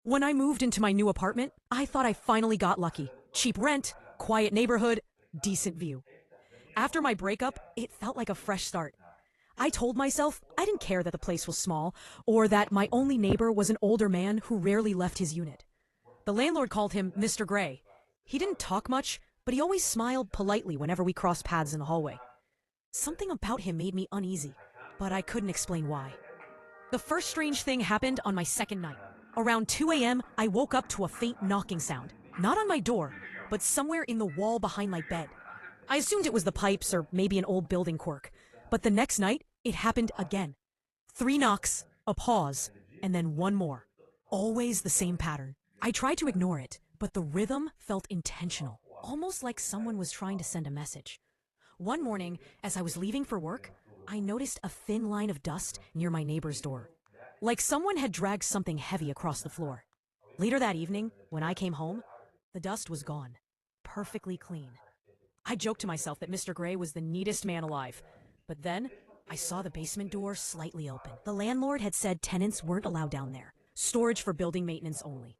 When I moved into my new apartment, I thought I finally got lucky. Cheap rent, quiet neighborhood, decent view. After my breakup, it felt like a fresh start. I told myself I didn't care that the place was small, or that my only neighbor was an older man who rarely left his unit. The landlord called him Mr. Gray. He didn't talk much, but he always smiled politely whenever we crossed paths in the hallway. Something about him made me uneasy, but I couldn't explain why. The first strange thing happened on my second night. Around 2 a.m., I woke up to a faint knocking sound. Not on my door, but somewhere in the wall behind my bed. I assumed it was the pipes or maybe an old building quirk. But the next night, it happened again. 3 knocks, a pause, and then one more. Always the same pattern. I tried to ignore it, but the rhythm felt intentional, almost like someone was trying to send a message. One morning, as I was leaving for work, I noticed a thin line of dust near my neighbor's door, like someone had dragged something heavy across the floor. Later that evening, when I came home, the dust was gone, perfectly clean. I joked to myself that Mr. Gray was the neatest man alive, but then I saw the basement door slightly open. The landlord had said tenants weren't allowed down there, storage for building maintenance only.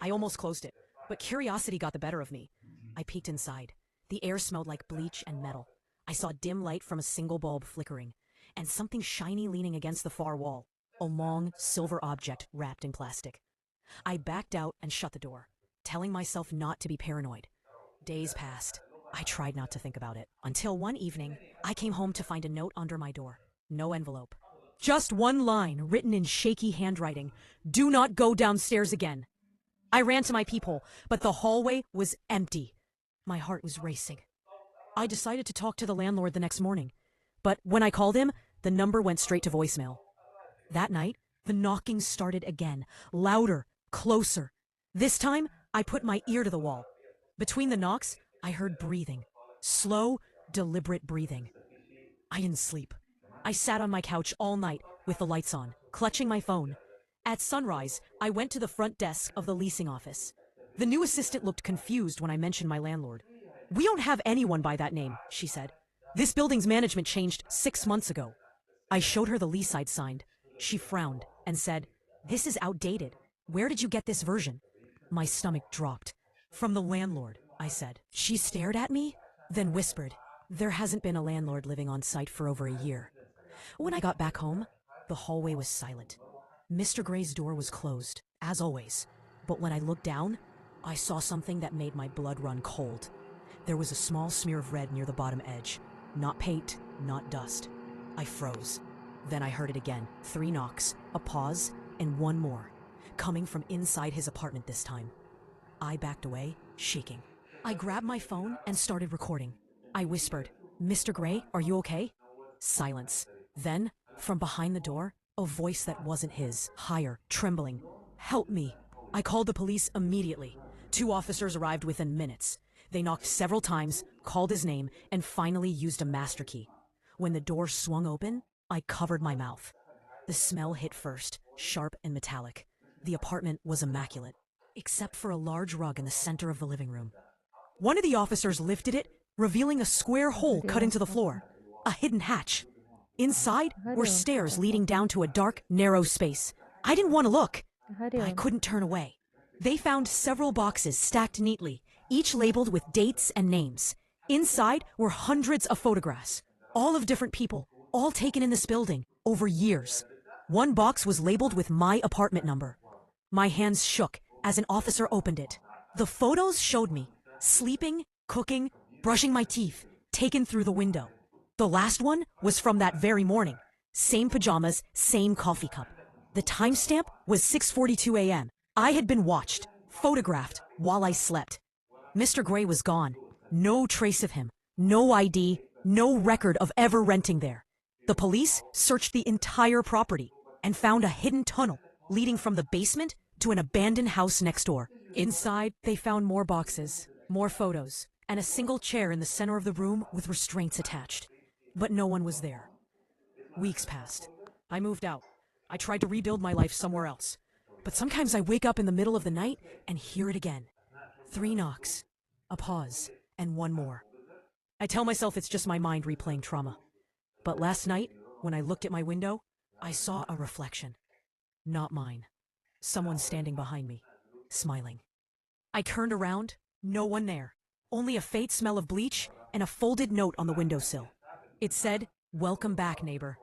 I almost closed it, but curiosity got the better of me. I peeked inside. The air smelled like bleach and metal. I saw dim light from a single bulb flickering, and something shiny leaning against the far wall, a long, silver object wrapped in plastic. I backed out and shut the door, telling myself not to be paranoid. Days passed. I tried not to think about it, until one evening, I came home to find a note under my door. No envelope. Just one line written in shaky handwriting. "Do not go downstairs again." I ran to my peephole, but the hallway was empty. My heart was racing. I decided to talk to the landlord the next morning, but when I called him, the number went straight to voicemail. That night, the knocking started again, louder, closer. This time, I put my ear to the wall. Between the knocks, I heard breathing. Slow, deliberate breathing. I didn't sleep. I sat on my couch all night with the lights on, clutching my phone. At sunrise, I went to the front desk of the leasing office. The new assistant looked confused when I mentioned my landlord. "We don't have anyone by that name," she said. "This building's management changed 6 months ago." I showed her the lease I'd signed. She frowned and said, "This is outdated. Where did you get this version?" My stomach dropped. "From the landlord," I said. She stared at me, then whispered, "There hasn't been a landlord living on site for over a year." When I got back home, the hallway was silent. Mr. Gray's door was closed, as always. But when I looked down, I saw something that made my blood run cold. There was a small smear of red near the bottom edge. Not paint, not dust. I froze. Then I heard it again. 3 knocks, a pause, and one more, coming from inside his apartment this time. I backed away, shaking. I grabbed my phone and started recording. I whispered, "Mr. Gray, are you okay?" Silence. Then, from behind the door, a voice that wasn't his, higher, trembling. "Help me." I called the police immediately. 2 officers arrived within minutes. They knocked several times, called his name, and finally used a master key. When the door swung open, I covered my mouth. The smell hit first, sharp and metallic. The apartment was immaculate, except for a large rug in the center of the living room. One of the officers lifted it, revealing a square hole cut into the floor, a hidden hatch. Inside were stairs leading down to a dark, narrow space. I didn't want to look, but I couldn't turn away. They found several boxes stacked neatly, each labeled with dates and names. Inside were hundreds of photographs, all of different people, all taken in this building, over years. One box was labeled with my apartment number. My hands shook as an officer opened it. The photos showed me, sleeping, cooking, brushing my teeth, taken through the window. The last one was from that very morning. Same pajamas, same coffee cup. The timestamp was 6:42 a.m. I had been watched, photographed, while I slept. Mr. Gray was gone. No trace of him. No ID. No record of ever renting there. The police searched the entire property and found a hidden tunnel leading from the basement to an abandoned house next door. Inside, they found more boxes, more photos, and a single chair in the center of the room with restraints attached. But no one was there. Weeks passed. I moved out. I tried to rebuild my life somewhere else. But sometimes I wake up in the middle of the night and hear it again. 3 knocks, a pause, and one more. I tell myself it's just my mind replaying trauma. But last night, when I looked at my window, I saw a reflection. Not mine. someone standing behind me, smiling. I turned around, no one there, only a faint smell of bleach and a folded note on the windowsill. It said, "Welcome back, neighbor."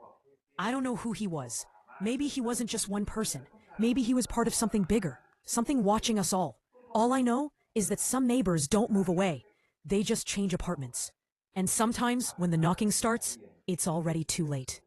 I don't know who he was. Maybe he wasn't just one person. Maybe he was part of something bigger, something watching us all. All I know is that some neighbors don't move away. They just change apartments. And sometimes, when the knocking starts, it's already too late.